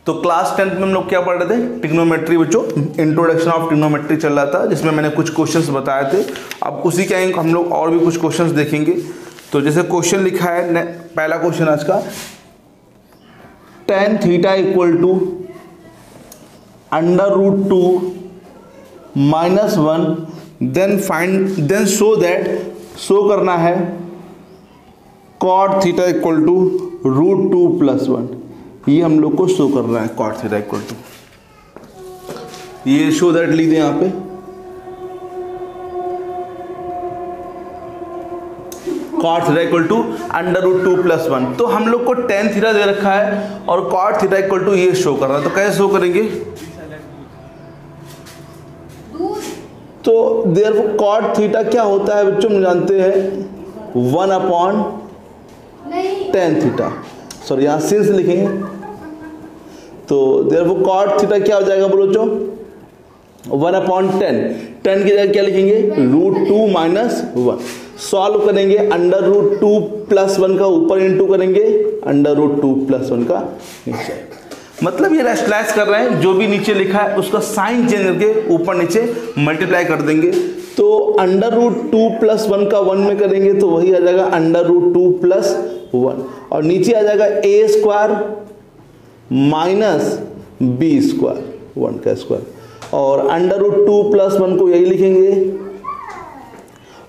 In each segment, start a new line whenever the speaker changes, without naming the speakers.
तो class 10th में हम लोग क्या पढ़ रहे थे, ट्रिग्नोमेट्री बच्चों, इंट्रोडक्शन ऑफ ट्रिग्नोमेट्री चल रहा था, जिसमें मैंने कुछ क्वेश्चंस बताए थे। अब उसी के हम लोग और भी कुछ क्वेश्चंस देखेंगे। तो जैसे क्वेश्चन लिखा है, पहला क्वेश्चन आज का, tan theta equal to √2 -1 then show करना है cot थीटा इक्वल टू √2 + 1। ये हम लोग को शो करना है cot थीटा इक्वल टू, ये शो दैट लिख दें यहाँ पे, cot थीटा इक्वल टू √2 + 1। तो हम लोग को tan थीटा दे रखा है और cot थीटा इक्वल टू ये शो कर रहा है। तो कैसे शो करेंगे, तो देयरफॉर cot थीटा क्या होता है बच्चों, हम जानते हैं 1/tan थीटा, सॉरी यहाँ सिंस लिखेंगे। तो देयरफॉर cot थीटा क्या हो जाएगा बोलो बच्चों, 1/10, 10 की जगह क्या लिखेंगे, √2 - 1। सॉल्व करेंगे, √2 + 1 का ऊपर इंटू करेंगे, √2 + 1 का नीचे। मतलब ये रैशनलाइज कर रहे हैं, जो भी नीचे लिखा है उसका साइन चेंज करके ऊपर नीचे मल्टीप्लाई कर देंगे। तो √2 + 1 का 1 में करेंगे तो वही आ जाएगा √2 + 1, और नीचे आ जाएगा a² - b², 1 का स्क्वायर, और √2 + 1 को यही लिखेंगे,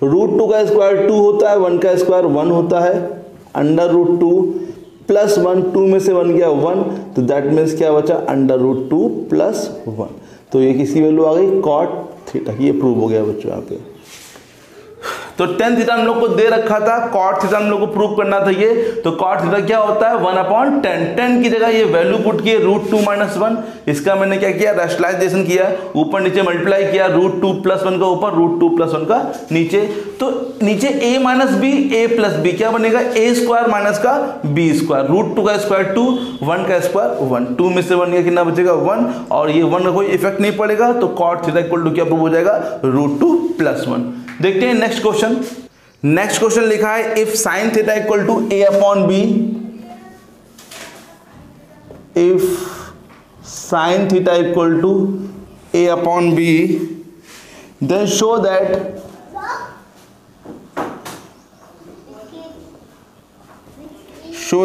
√2 का स्क्वायर 2 होता है, 1 का स्क्वायर 1 होता है, √2 + 1, 2 में से 1 गया 1, तो दैट मीन्स क्या बचा, √2 + 1। तो ये किसकी वैल्यू आ गई, cot थीटा, ये प्रूव हो गया बच्चों यहाँ पे। तो tan थीटा हम लोग को दे रखा था, cot थीटा हम लोग को प्रूव करना था ये। तो cot थीटा क्या होता है, 1/10, 10 की जगह ये वैल्यू पुट किए √2 - 1। इसका मैंने क्या किया, रैशनलाइजेशन किया, ऊपर नीचे मल्टीप्लाई किया, √2 + 1 का ऊपर, √2 + 1 का नीचे। तो नीचे a - b, a + b क्या बनेगा, a² - का b², √2 का स्क्वायर 2, 1 का स्क्वायर 1, 2 में से 1 गया, कितना बचेगा 1, और ये 1 का कोई इफेक्ट नहीं पड़ेगा। तो cot थीटा इक्वल टू क्या प्रूव हो जाएगा, √2 + 1। देखते हैं नेक्स्ट क्वेश्चन। नेक्स्ट क्वेश्चन लिखा है, if sin theta equal to a/b, if sin theta equal to a/b, then show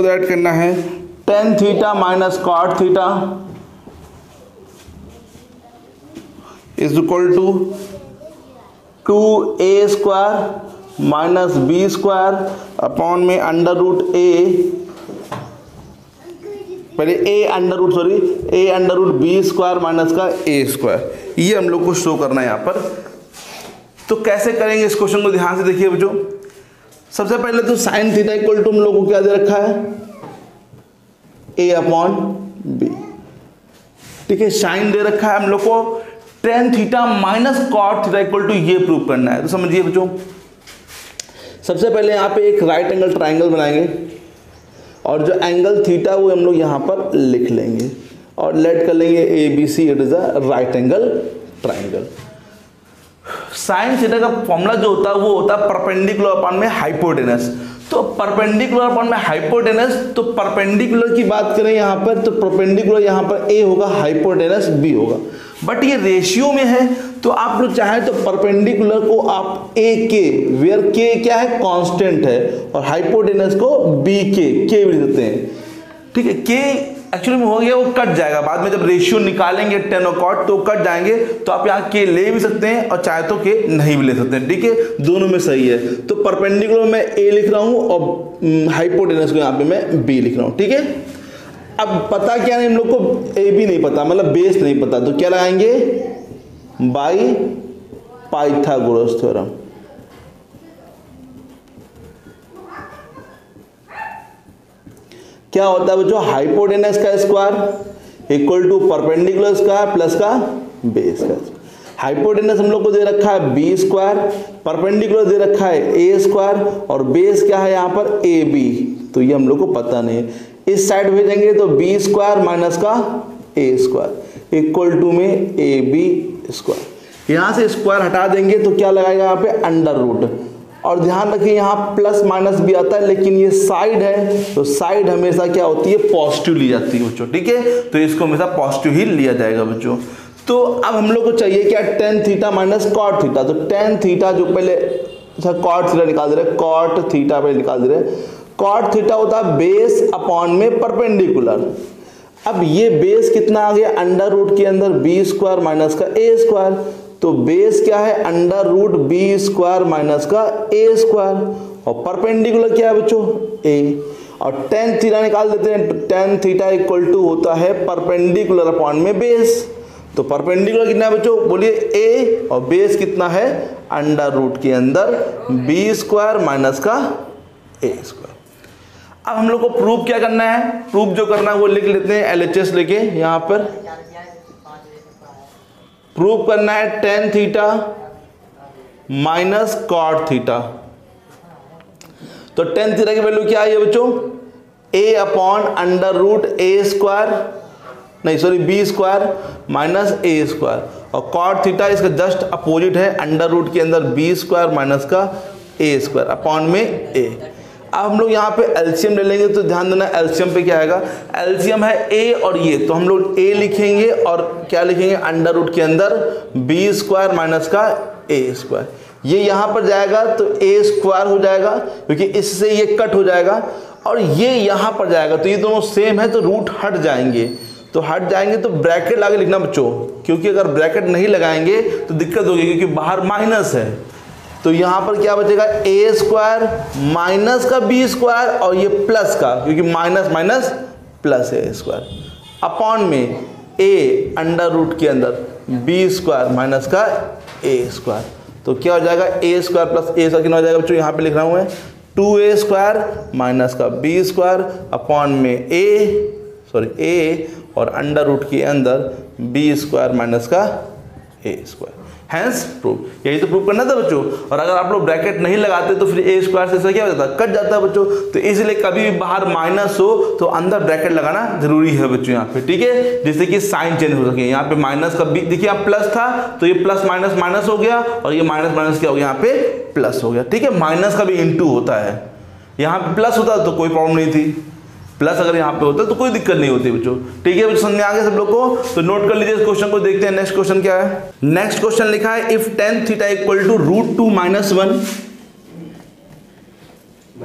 that करना है tan theta - cot theta is equal to 2a² - b² upon में √a, पहले a√b² - का a², ये हम लोग को शो करना है यहाँ पर। तो कैसे करेंगे इस क्वेश्चन को, ध्यान से देखिए बच्चों। सबसे पहले तो sin थीटा इक्वल टू हम लोग को क्या दे रखा है, a/b, ठीक है, साइन दे रखा है हम लोग को, tan theta - cot theta equal to ये प्रूव करना है। तो समझिए बच्चों, सबसे पहले यहाँ पे एक राइट एंगल ट्राइंगल बनाएंगे, और जो एंगल थीटा वो हम लोग यहाँ पर लिख लेंगे, और लेट कर लेंगे ABC, it is a right angle triangle. Sine theta का फॉर्मूला जो होता है वो होता है परपेंडिकुलर अपॉन में हाइपोटेनस। तो परपेंडिकुलर अपॉन में हाइपोटेनस, तो परपेंडिकुलर की बात करें यहाँ पर, तो परपेंडिकुलर यहाँ पर A होगा, हाइपोटेनस B होगा, बट ये रेशियो में है। तो आप लोग चाहे तो परपेंडिकुलर को आप A के, वेयर K क्या है, कांस्टेंट है, और हाइपोटेनस को B के भी देते हैं, ठीक है। K एक्चुअली में हो गया, वो कट जाएगा बाद में, जब रेशियो निकालेंगे tan और cot तो कट जाएंगे। तो आप यहाँ K ले भी सकते हैं और चाहे तो K नहीं भी ले सकते हैं, ठीक है, दोनों में सही है। तो परपेंडिकुलर में A लिख रहा हूँ और हाइपोटेनस को यहाँ पे मैं B लिख रहा हूँ, ठीक है। अब पता क्या नहीं हम लोग को, AB नहीं पता, मतलब बेस नहीं पता, तो क्या लगाएंगे, बाई पाइथागोरस थ्योरम। क्या होता है बच्चों, हाइपोटेनस का square equal to perpendicular square plus का बेस का। हाइपोटेनस हम लोग को दे रखा है b², परपेंडिकुलर दे रखा है a², और बेस क्या है यहाँ पर AB, तो ये हम लोग को पता नहीं है। इस साइड भेजेंगे तो b² - का a² इक्वल टू में AB²। यहाँ से स्क्वायर हटा देंगे तो क्या लगाएगा यहाँ पे, अंडर रूट, और ध्यान रखिए यहाँ प्लस माइनस भी आता है, लेकिन ये साइड है तो साइड हमेशा क्या होती है, पॉजिटिव ली जाती है बच्चों, ठीक है। तो इसको हमेशा पॉजिटिव ही लिया जाएगा बच्चों। तो अब हम लोग को चाहिए क्या, tan theta minus cot theta. तो टेन थीटा जो पहले कॉट थीटा निकाल दे रहे, कॉट थीटा पहले निकाल दे रहे। कॉट थीटा होता है बेस अपॉन में परपेंडिकुलर। अब ये बेस कितना आ गया, अंडर रूट के अंदर बी स्क्वायर माइनस का ए स्क्वायर। तो बेस क्या है, under root B square minus का ए स्क्वायर, और परपेंडिकुलर क्या है बच्चों, ए। और टेन थीटा निकाल देते हैं। टेन थीटा इक्वल टू होता है परपेंडिकुलर अपॉन में बेस। तो परपेंडिकुलर कितना है बच्चों, बोलिए ए, और बेस कितना है, अंडर रूट के अंदर बी स्क्वायर माइनस का ए स्क्वायर। अब हम लोग को प्रूफ क्या करना है, प्रूफ जो करना है वो लिख लेते हैं LHS लेके। यहां पर प्रूफ करना है tan theta minus cot theta. तो टेन थीटा की वैल्यू क्या है बच्चों, A upon under root A square, नहीं sorry B square minus A square, और कॉट थीटा इसका जस्ट अपोजिट है, अंडर रूट के अंदर बी स्क्वायर माइनस का ए स्क्वायर अपॉन में ए। अब हम लोग यहाँ पे एलसीएम ले लेंगे, तो ध्यान देना एलसीएम पे क्या आएगा, एलसीएम है ए और ये, तो हम लोग ए लिखेंगे और क्या लिखेंगे, अंडर रूट के अंदर बी स्क्वायर माइनस का ए स्क्वायर। ये यहाँ पर जाएगा तो ए स्क्वायर हो जाएगा, क्योंकि इससे ये कट हो जाएगा, और ये यहाँ पर जाएगा तो ये दोनों सेम है तो रूट हट जाएंगे। तो हट जाएंगे तो ब्रैकेट लगा लिखना बच्चों, क्योंकि अगर ब्रैकेट नहीं लगाएंगे तो दिक्कत होगी, क्योंकि बाहर माइनस है। तो यहाँ पर क्या बचेगा, ए स्क्वायर माइनस का बी स्क्वायर, और ये प्लस का, क्योंकि माइनस माइनस प्लस है स्क्वायर, अपॉन में ए अंडर रूट के अंदर बी स्क्वायर माइनस का ए स्क्वायर। तो क्या हो जाएगा, ए स्क्वायर प्लस ए स्क्वायर कितना हो जाएगा बच्चों, यहाँ पे लिख रहा हूँ मैं 2a स्क्वायर माइनस का बी स्क्वायर अपॉन में ए और अंडर रूट के अंदर बी स्क्वायर माइनस का ए स्क्वायर। हैंस प्रूफ, यही तो प्रूफ करना था बच्चों। और अगर आप लोग ब्रैकेट नहीं लगाते तो फिर ए स्क्वायर से क्या हो जाता है, कट जाता है बच्चों। तो इसलिए कभी भी बाहर माइनस हो तो अंदर ब्रैकेट लगाना जरूरी है बच्चों यहाँ पे, ठीक है, जिससे कि साइन चेंज हो सके। यहाँ पे माइनस का बी, देखिए यहाँ प्लस था तो ये प्लस माइनस माइनस हो गया, और ये माइनस माइनस क्या हो गया, यहाँ पे प्लस हो गया, ठीक है। माइनस का भी इंटू होता है, यहाँ पे प्लस होता तो कोई प्रॉब्लम नहीं थी, प्लस अगर यहाँ पे होता तो कोई दिक्कत नहीं होती बच्चों, ठीक है। समझ में आ गया सब लोग को, तो नोट कर लीजिए इस क्वेश्चन को। देखते हैं नेक्स्ट क्वेश्चन क्या है। नेक्स्ट क्वेश्चन लिखा है if tan theta equal to root 2 minus 1,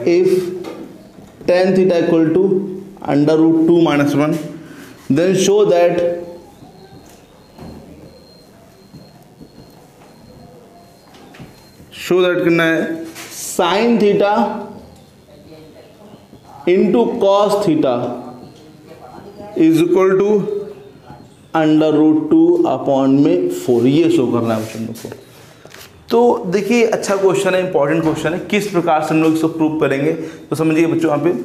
if tan theta equal to under root 2 minus 1, then show that करना है sine theta into cos theta is equal to under root 2 upon में 4, ये show करना है बच्चों को। तो देखिए अच्छा क्वेश्चन है, इंपॉर्टेंट क्वेश्चन है, किस प्रकार से हम लोग इसको प्रूव करेंगे तो समझिए बच्चों। यहाँ पे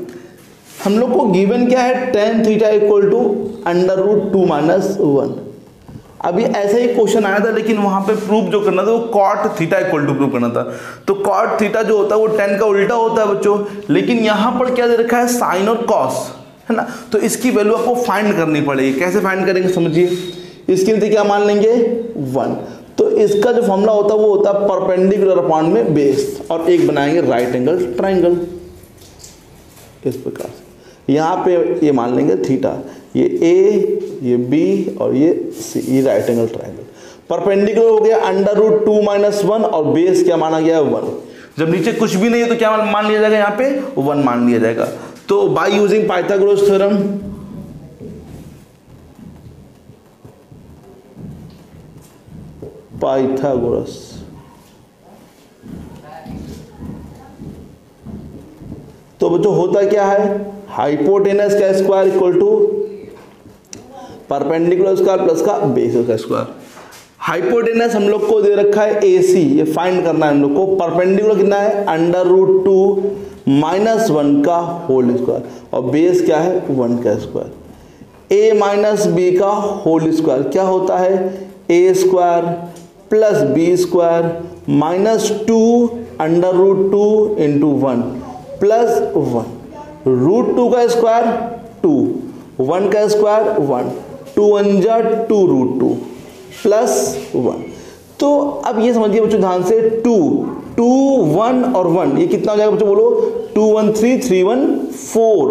हम लोग को गिवन क्या है, tan theta equal to under root 2 minus 1। अभी ऐसा ही क्वेश्चन आया था, लेकिन वहां पे प्रूफ जो करना था वो cot theta equal to proof करना था। तो कॉट थीटा जो होता है वो टेन का उल्टा होता है बच्चों, लेकिन यहाँ पर क्या दे रखा है, साइन और कॉस, है ना। तो इसकी वैल्यू आपको फाइंड करनी पड़ेगी। कैसे फाइंड करेंगे समझिए, इसके लिए क्या मान लेंगे 1। तो इसका जो फॉर्मूला होता है वो होता है परपेंडिकुलर अपॉन में बेस, और एक बनाएंगे राइट एंगल ट्राइंगल इस प्रकार से। यहाँ पे ये मान लेंगे थीटा, ये ए, ये बी और ये सी, ये राइट एंगल ट्राइंगल। परपेंडिकुलर हो गया अंडर रूट 2 माइनस 1, और बेस क्या माना गया है 1। जब नीचे कुछ भी नहीं है तो क्या मान लिया जाएगा, यहाँ पे 1 मान लिया जाएगा। तो by using Pythagoras theorem, Pythagoras तो बच्चों होता क्या है, हाइपोटेनस का square equal to perpendicular square plus का बेस का स्क्वायर। हाइपोटेनस हम लोग को दे रखा है AC, ये फाइंड करना है हम लोग को। परपेंडिकुलर कितना है, अंडर रूट 2 माइनस 1 का होल स्क्वायर, और बेस क्या है 1 का स्क्वायर। A माइनस बी का होल स्क्वायर क्या होता है, A square plus B square minus 2 under root 2 into 1 plus 1। Root 2 का स्क्वायर 2, 1 का स्क्वायर 1, 2 1 जा 2 रूट 2 प्लस 1। तो अब ये समझिए बच्चों ध्यान से, 2 2 1 और 1, ये कितना हो जाएगा बच्चों बोलो? 2 1 3 3 1 4,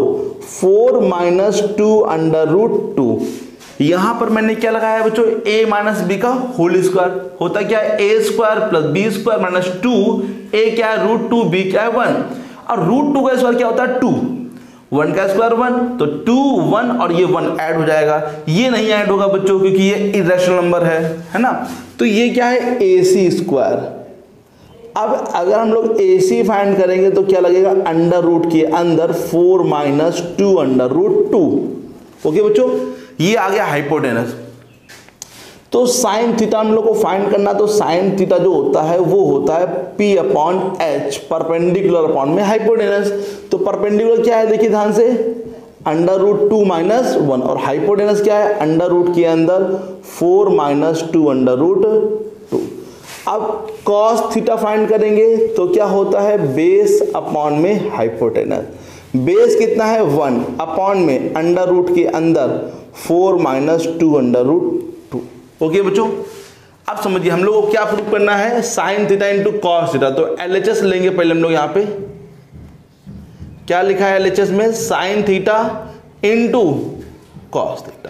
4 माइनस 2 अंडर रूट 2। यहां पर मैंने क्या लगाया बच्चों? a माइनस बी का होल स्क्वायर। होता क्या है? a square plus B square minus 2, a क्या है रूट 2, b क्या है 1, और रूट 2 का स्क्वायर क्या होता है? 2, 1 का स्क्वायर 1, तो 2 1 और ये 1 ऐड हो जाएगा। ये नहीं ऐड होगा बच्चों क्योंकि ये इरेशनल नंबर है ना। तो ये क्या है? ac square. अब अगर हम लोग ac फाइंड करेंगे तो क्या लगेगा? अंडर रूट के अंदर 4 माइनस 2 अंडर रूट 2। ओके बच्चों, ये आ गया हाइपोटेनस। तो साइन थीटा हम लोग को फाइंड करना, तो साइन थीटा जो होता है वो होता है p upon h, perpendicular upon में हाइपोटेनस। तो परपेंडिकुलर क्या है देखिए ध्यान से? अंडर रूट 2 माइनस 1, और हाइपोटेनस क्या है? अंडर रूट के अंदर 4 माइनस 2 अंडर रूट 2। अब कॉस थीटा फाइंड करेंगे तो क्या होता है? बेस अपॉन में हाइपोटेनस। बेस कितना है? 1 अपॉन में अंडर रूट के अंदर 4 माइनस 2 अंडर रूट 2। ओके बच्चों, अब समझिए हम लोग को क्या प्रूव करना है? Sine theta into cos theta. तो एलएचएस लेंगे पहले हम लोग। यहाँ पे क्या लिखा है एलएचएस में? Sine theta into cos theta.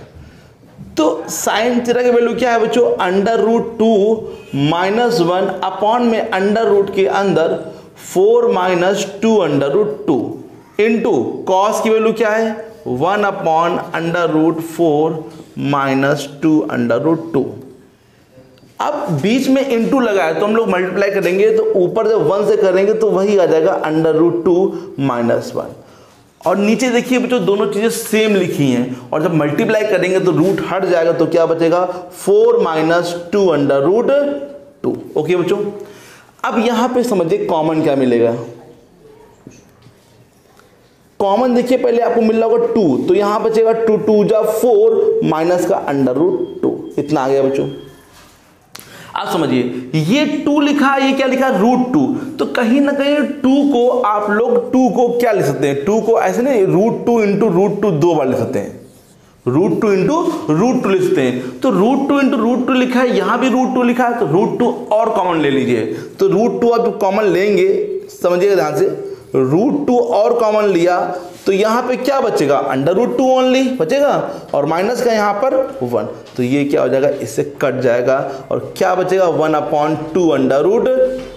तो साइन थीटा की वैल्यू क्या है बच्चों? अंडर रूट 2 माइनस 1 अपॉन में अंडर रूट के अंदर 4 minus 2 under root 2 into cos की वैल्यू क्या है? 1 upon under root 4 minus 2 under root 2। अब बीच में इंटू लगाया तो हम लोग मल्टीप्लाई करेंगे, तो ऊपर जब 1 से करेंगे तो वही आ जाएगा अंडर रूट 2 माइनस 1। और नीचे देखिए बच्चों दोनों चीजें सेम लिखी हैं, और जब मल्टीप्लाई करेंगे तो रूट हट जाएगा, तो क्या बचेगा? 4 माइनस 2 अंडर रूट 2। ओके बच्चों, अब यहां पे समझिए कॉमन क्या मिलेगा। कॉमन देखिए पहले आपको मिल रहा होगा 2, तो यहां बचेगा 2 2 जा 4 माइनस का अंडर रूट 2। इतना आ गया बच्चों। आप समझिए ये 2 लिखा है, ये क्या लिखा है? रूट 2। तो कहीं ना कहीं 2 को आप लोग 2 को क्या लिख सकते हैं? 2 को ऐसे नहीं, रूट 2 इंटू रूट 2 2 बार लिख सकते हैं। रूट 2 इंटू रूट 2 लिखते हैं। तो रूट 2 इंटू रूट 2 लिखा है, यहां भी रूट 2 लिखा है, तो रूट 2 और कॉमन ले लीजिए। तो रूट 2 आप जो कॉमन लेंगे, समझिएगा ध्यान से, रूट 2 और कॉमन लिया तो यहां पे क्या बचेगा? अंडर रूट 2 ओनली बचेगा, और माइनस का यहां पर 1, तो ये क्या हो जाएगा? इससे कट जाएगा, और क्या बचेगा? 1 अपॉन 2 अंडर रूट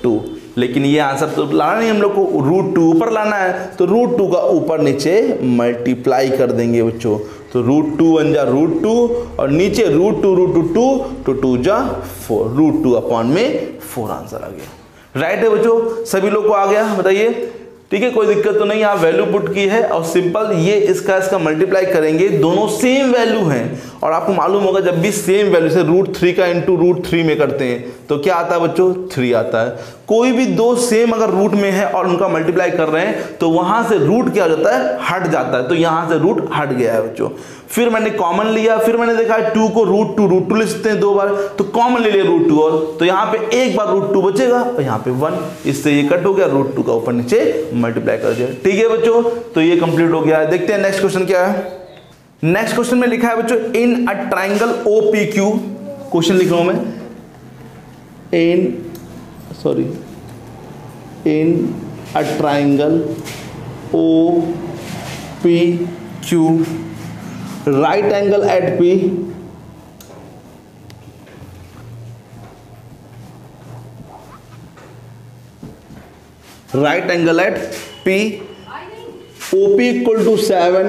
2। लेकिन ये आंसर तो लाना नहीं हम लोग को, रूट 2 ऊपर लाना है, तो रूट 2 का ऊपर नीचे मल्टीप्लाई कर देंगे बच्चों। तो रूट 2 1 जा रूट 2, और नीचे रूट 2 तो 2 जा 4, रूट 2 अपॉन में 4 आंसर आ गया। राइट है बच्चों, सभी लोग को आ गया? बताइए, ठीक है, कोई दिक्कत तो नहीं। आप वैल्यू पुट की है, और सिंपल ये इसका मल्टीप्लाई करेंगे, दोनों सेम वैल्यू हैं, और आपको मालूम होगा जब भी सेम वैल्यू से रूट 3 का इंटू रूट 3 में करते हैं तो क्या आता है बच्चों? 3 आता है। कोई भी दो सेम अगर रूट में है और उनका मल्टीप्लाई कर रहे हैं तो वहां से रूट क्या हो जाता है? हट जाता है। तो यहां से रूट हट गया है बच्चों। फिर मैंने कॉमन लिया, फिर मैंने देखा 2 को रूट 2 लिख सकते हैं 2 बार, तो कॉमन ले लिया रूट 2, और तो यहाँ पे एक बार रूट 2 बचेगा, और यहाँ पे 1, इससे ये कट हो गया, रूट 2 का ऊपर नीचे मल्टीप्लाई कर दिया। ठीक है बच्चों, तो ये कंप्लीट हो गया है। देखते हैं नेक्स्ट क्वेश्चन क्या है। नेक्स्ट क्वेश्चन में लिखा है बच्चों, in a triangle OPQ, question लिख रहा हूं मैं, in a triangle OPQ, right angle at P, right angle at P, OP equal to 7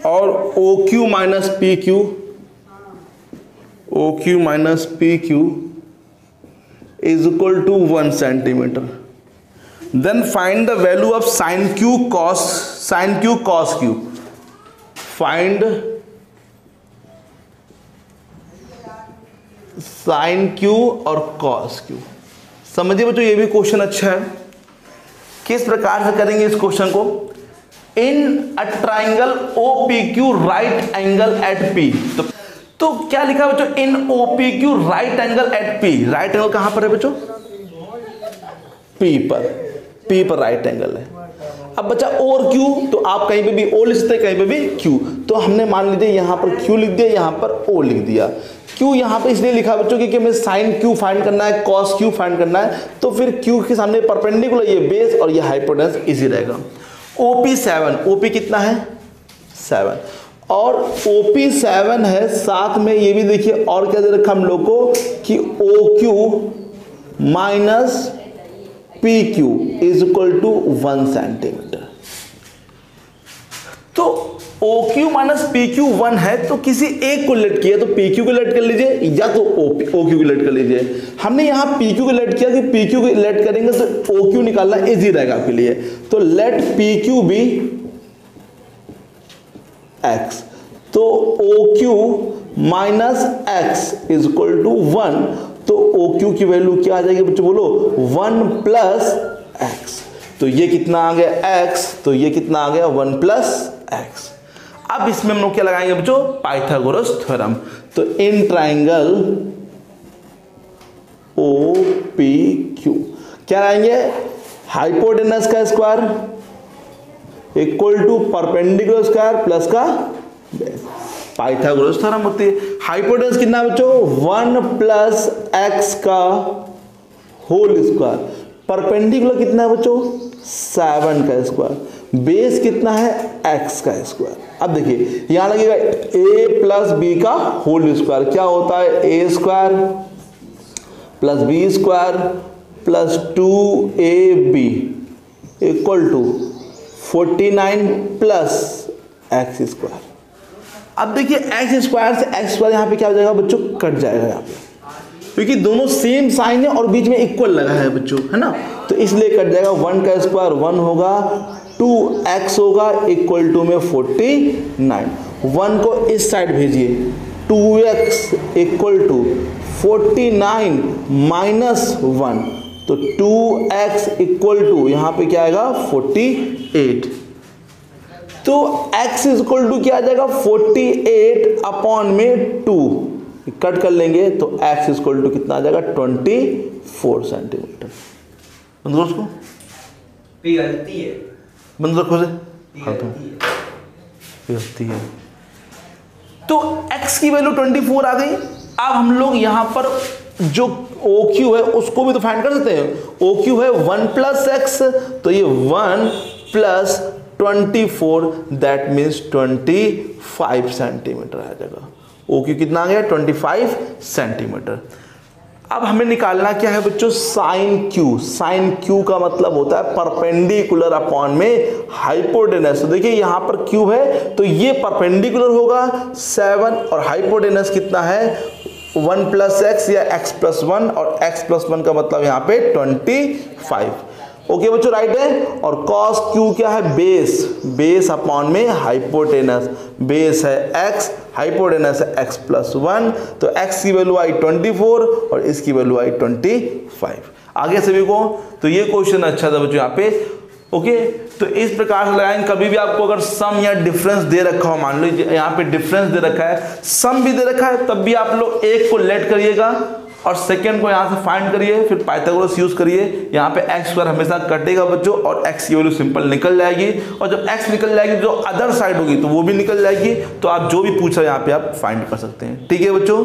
और OQ minus PQ, OQ minus PQ is equal to 1 centimetre. Then find the value of sine Q cos Q। Find sine Q और cos Q। समझिए बच्चों, ये भी question अच्छा है। किस प्रकार से करेंगे इस क्वेश्चन को? In a triangle OPQ right angle at P। तो क्या लिखा बच्चों? In OPQ right angle at P। Right angle कहां पर है बच्चों? P पर राइट एंगल है। अब बच्चा और Q, तो आप कहीं पे भी O लिख सकते हैं, कहीं पे भी Q। तो हमने मान लीजिए यहां पर Q लिख दिया, यहां पर O लिख दिया। क्यू यहाँ पे इसलिए लिखा बच्चों क्योंकि हमें साइन क्यू फाइंड करना है, कॉस क्यू फाइंड करना है, तो फिर क्यू के सामने परपेंडिकुलर ये बेस और ये हाइपोटेनस इजी रहेगा। ओपी 7, ओपी कितना है 7, और ओपी 7 है, साथ में ये भी देखिए और क्या दे रखा हम लोग को कि O Q minus P Q is equal to 1 centimetre. तो O Q minus P Q 1 है, तो किसी एक को लेट किया तो पी क्यू को लेट कर लीजिए या तो ओ क्यू को लेट कर लीजिए। हमने यहाँ पी क्यू को लेट किया कि पी क्यू को लेट करेंगे तो ओ क्यू निकालना इजी रहेगा आपके लिए। तो let P Q be x, तो O Q minus x is equal to 1, तो ओ क्यू की वैल्यू क्या आ जाएगी बच्चों बोलो 1 प्लस एक्स। तो ये कितना आ गया x, तो ये कितना आ गया 1 प्लस एक्स। अब इसमें हम लोग क्या लगाएंगे बच्चों पाइथागोरस थ्योरम। तो in triangle O P Q क्या लाएंगे, हाइपोटेनस का square equal to perpendicular square plus का पाइथागोरस थ्योरम होती है। हाइपोटेनस कितना बच्चों 1 प्लस एक्स का होल स्क्वायर, परपेंडिकुलर कितना है बच्चों 7 का स्क्वायर, बेस कितना है x का स्क्वायर। अब देखिए यहां लगेगा a प्लस बी का होल स्क्वायर, क्या होता है a square plus B square plus 2ab equal to 49 plus X square. अब देखिए एक्स स्क्वायर से एक्स स्क्वायर यहाँ पे क्या हो जाएगा बच्चों कट जाएगा यहाँ पे, क्योंकि दोनों सेम साइन है और बीच में इक्वल लगा है बच्चों, है ना, तो इसलिए कट जाएगा। 1 का स्क्वायर 1 होगा, 2x होगा इक्वल टू में 49, 1 को इस साइड भेजिए 2x इक्वल टू 49 माइनस 1, तो 2x इक्वल टू यहाँ पे क्या आएगा 48, तो x इक्वल टू क्या आ जाएगा 48 अपॉन में 2 कट कर लेंगे तो x इक्वल टू कितना आ जाएगा 24 सेंटीमीटर। बंद करो उसको,
पिघलती है,
बंद रखो से,
पिघलती है।
तो x की वैल्यू 24 आ गई। अब हम लोग यहां पर जो OQ है उसको भी तो फाइंड कर सकते हैं। OQ है 1 प्लस एक्स, तो ये 1 प्लस 24 दैट मीन्स 25 सेंटीमीटर आ जाएगा। OQ कितना आ गया 25 सेंटीमीटर। अब हमें निकालना क्या है बच्चों साइन क्यू। साइन क्यू का मतलब होता है परपेंडिकुलर अपॉन में हाइपोटेनस। तो देखिए यहां पर क्यू है तो ये परपेंडिकुलर होगा 7 और हाइपोटेनस कितना है 1 प्लस एक्स या x प्लस 1 और x प्लस 1 का मतलब यहाँ पे 25। ओके बच्चों राइट है। और cos क्यू क्या है बेस, बेस अपॉन में हाइपोटेनस, बेस है x, हाइपोटेनस है x प्लस 1, तो x की वैल्यू आई 24 और इसकी वैल्यू आई 25। आगे सभी को तो ये क्वेश्चन अच्छा था बच्चों यहाँ पे। ओके तो इस प्रकार से लगाएंगे। कभी भी आपको अगर सम या डिफरेंस दे रखा हो, मान लो यहाँ पे डिफरेंस दे रखा है, सम भी दे रखा है, तब भी आप लोग एक को लेट करिएगा और सेकंड को यहाँ से फाइंड करिए, फिर पाइथागोरस यूज करिए। यहाँ पे एक्स स्क्वायर हमेशा कटेगा बच्चों और एक्स की वैल्यू सिंपल निकल जाएगी, और जब एक्स निकल जाएगी जो अदर साइड होगी तो वो भी निकल जाएगी। तो आप जो भी पूछ रहे हैं यहाँ पे आप फाइंड कर सकते हैं। ठीक है बच्चों।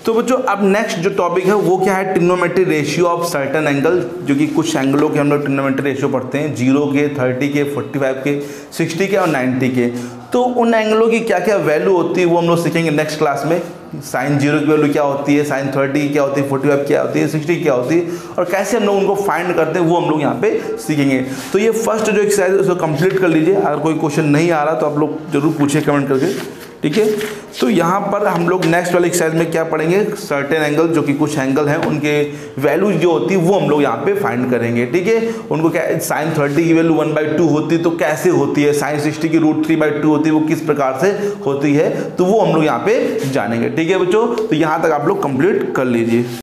तो बच्चों अब नेक्स्ट जो टॉपिक है वो क्या है trigonometry ratio of certain angle, जो कि कुछ एंगलों के हम लोग ट्रिग्नोमेट्री रेशियो पढ़ते हैं, 0 के, 30 के, 45 के, 60 के और 90 के। तो उन एंगलों की क्या क्या वैल्यू होती है वो हम लोग सीखेंगे नेक्स्ट क्लास में। साइन 0 की वैल्यू क्या होती है, साइन 30 क्या होती है, 45 क्या होती है, 60 क्या होती है, और कैसे हम लोग उनको फाइंड करते हैं वो हम लोग यहाँ पे सीखेंगे। तो ये फर्स्ट जो एक्सरसाइज है उसको कंप्लीट कर लीजिए। अगर कोई क्वेश्चन नहीं आ रहा तो आप लोग जरूर पूछें कमेंट करके। ठीक है तो यहाँ पर हम लोग नेक्स्ट वाले एक्सरसाइज में क्या पढ़ेंगे, सर्टेन एंगल, जो कि कुछ एंगल हैं उनके वैल्यू जो होती है वो हम लोग यहाँ पे फाइंड करेंगे। ठीक है उनको क्या साइन 30 की वैल्यू 1/2 होती है तो कैसे होती है, साइन 60 की √3/2 होती है वो किस प्रकार से होती है, तो वो हम लोग यहाँ पे जानेंगे। ठीक है बच्चों, तो यहाँ तक आप लोग कंप्लीट कर लीजिए।